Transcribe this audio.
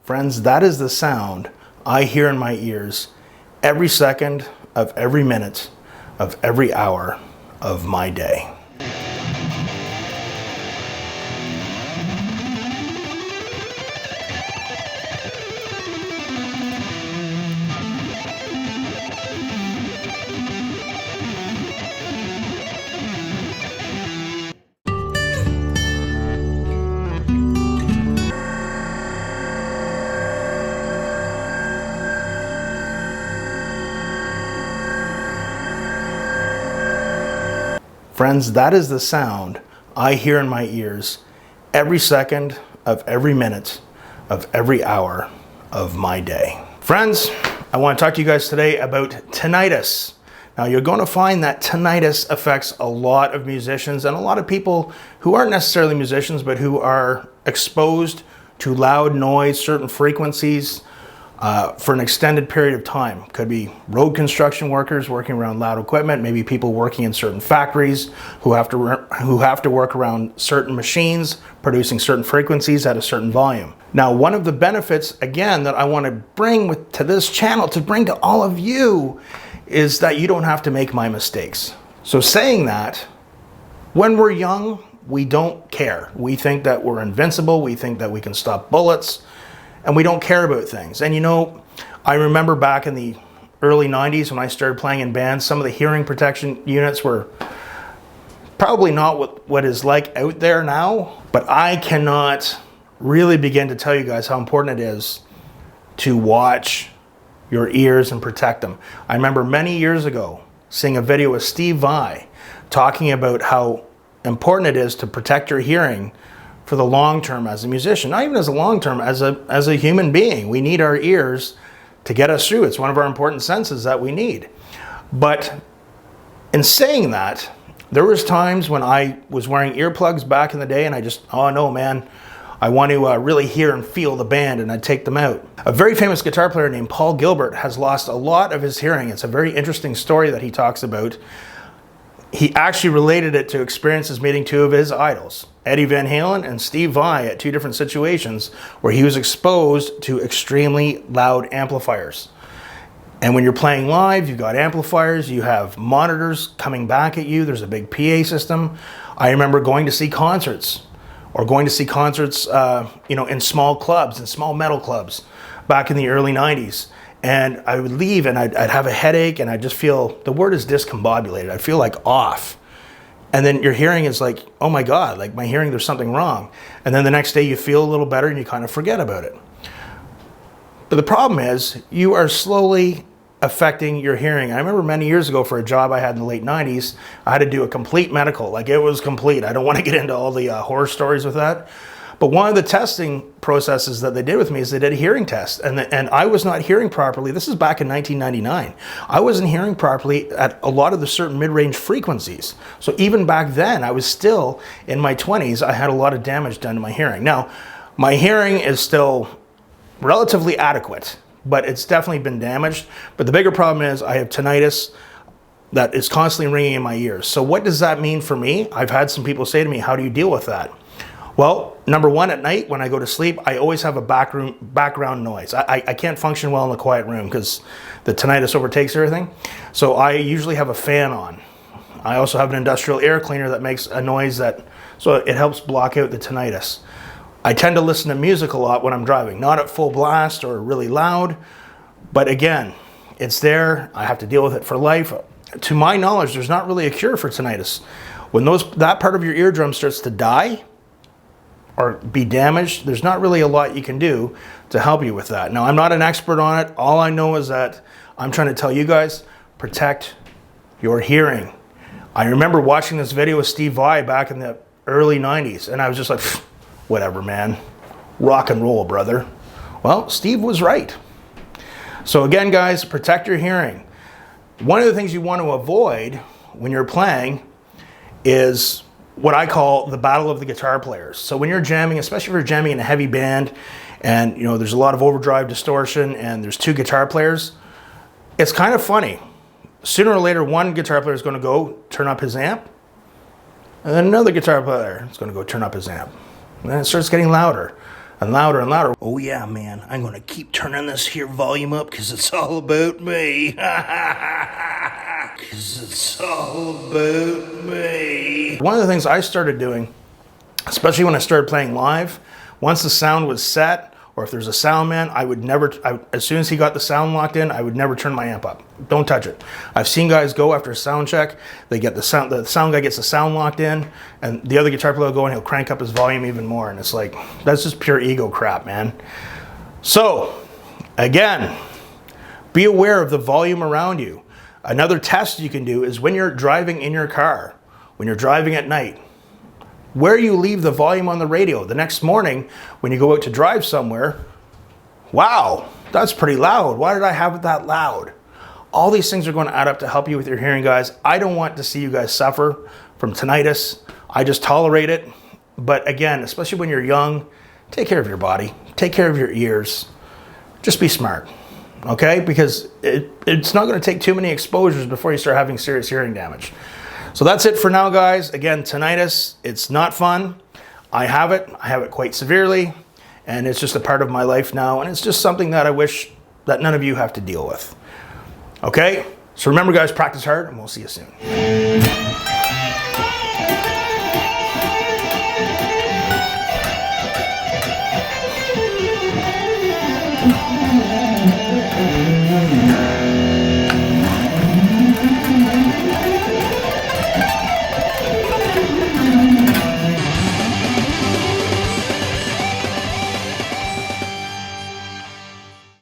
Friends, that is the sound I hear in my ears every second of every minute of every hour of my day. Friends, that is the sound I hear in my ears every second of every minute of every hour of my day. Friends, I want to talk to you guys today about tinnitus. Now, you're going to find that tinnitus affects a lot of musicians and a lot of people who aren't necessarily musicians, but who are exposed to loud noise, certain frequencies, for an extended period of time. Could be road construction workers working around loud equipment, maybe people working in certain factories who have to work around certain machines producing certain frequencies at a certain volume. Now, one of the benefits, again, that I want to bring to this channel, to bring to all of you, is that you don't have to make my mistakes. So saying that, when we're young, we don't care. We think that we're invincible. We think that we can stop bullets. And we don't care about things. And you know, I remember back in the early 90s when I started playing in bands, some of the hearing protection units were probably not what is like out there now, but I cannot really begin to tell you guys how important it is to watch your ears and protect them. I remember many years ago seeing a video with Steve Vai talking about how important it is to protect your hearing for the long term as a musician, not even as a long term, as a human being. We need our ears to get us through. It's one of our important senses that we need. But in saying that, there was times when I was wearing earplugs back in the day and I just, oh no man, I want to really hear and feel the band, and I'd take them out. A very famous guitar player named Paul Gilbert has lost a lot of his hearing. It's a very interesting story that he talks about. He actually related it to experiences meeting two of his idols, Eddie Van Halen and Steve Vai, at two different situations where he was exposed to extremely loud amplifiers. And when you're playing live, you've got amplifiers, you have monitors coming back at you, there's a big PA system. I remember going to see concerts, in small clubs, in small metal clubs back in the early 90s. And I would leave and I'd have a headache and I'd just feel, the word is discombobulated. I feel like off. And then your hearing is like, oh my God, like my hearing, there's something wrong. And then the next day you feel a little better and you kind of forget about it. But the problem is you are slowly affecting your hearing. I remember many years ago for a job I had in the late 90s, I had to do a complete medical. Like it was complete. I don't want to get into all the horror stories with that. But one of the testing processes that they did with me is they did a hearing test. And I was not hearing properly. This is back in 1999. I wasn't hearing properly at a lot of the certain mid-range frequencies. So even back then, I was still in my 20s. I had a lot of damage done to my hearing. Now, my hearing is still relatively adequate, but it's definitely been damaged. But the bigger problem is I have tinnitus that is constantly ringing in my ears. So what does that mean for me? I've had some people say to me, how do you deal with that? Well, number one, at night when I go to sleep, I always have a background noise. I can't function well in a quiet room because the tinnitus overtakes everything. So I usually have a fan on. I also have an industrial air cleaner that makes a noise so it helps block out the tinnitus. I tend to listen to music a lot when I'm driving, not at full blast or really loud, but again, it's there. I have to deal with it for life. To my knowledge, there's not really a cure for tinnitus. When that part of your eardrum starts to die, or be damaged, there's not really a lot you can do to help you with that. Now, I'm not an expert on it. All I know is that I'm trying to tell you guys, protect your hearing. I remember watching this video with Steve Vai back in the early 90s, and I was just like, whatever, man. Rock and roll, brother. Well, Steve was right. So again, guys, protect your hearing. One of the things you want to avoid when you're playing is what I call the battle of the guitar players. So when you're jamming, especially if you're jamming in a heavy band and there's a lot of overdrive distortion and there's two guitar players, it's kind of funny. Sooner or later, one guitar player is going to go turn up his amp, and then another guitar player is going to go turn up his amp. And then it starts getting louder. and louder and louder. Oh yeah, man, I'm gonna keep turning this here volume up because it's all about me. Because it's all about me. One of the things I started doing, especially when I started playing live, once the sound was set, or if there's a sound man, I would never, as soon as he got the sound locked in, I would never turn my amp up. Don't touch it. I've seen guys go after a sound check, they get the sound guy gets the sound locked in, and the other guitar player will go and he'll crank up his volume even more, and it's like, that's just pure ego crap, man. So, again, be aware of the volume around you. Another test you can do is when you're driving in your car, when you're driving at night, where you leave the volume on the radio. The next morning, when you go out to drive somewhere, wow, that's pretty loud. Why did I have it that loud? All these things are going to add up to help you with your hearing, guys. I don't want to see you guys suffer from tinnitus. I just tolerate it. But again, especially when you're young, take care of your body. Take care of your ears. Just be smart, okay? Because it's not going to take too many exposures before you start having serious hearing damage. So that's it for now, guys. Again, tinnitus, it's not fun. I have it quite severely, and it's just a part of my life now, and it's just something that I wish that none of you have to deal with. Okay? So remember, guys, practice hard, and we'll see you soon.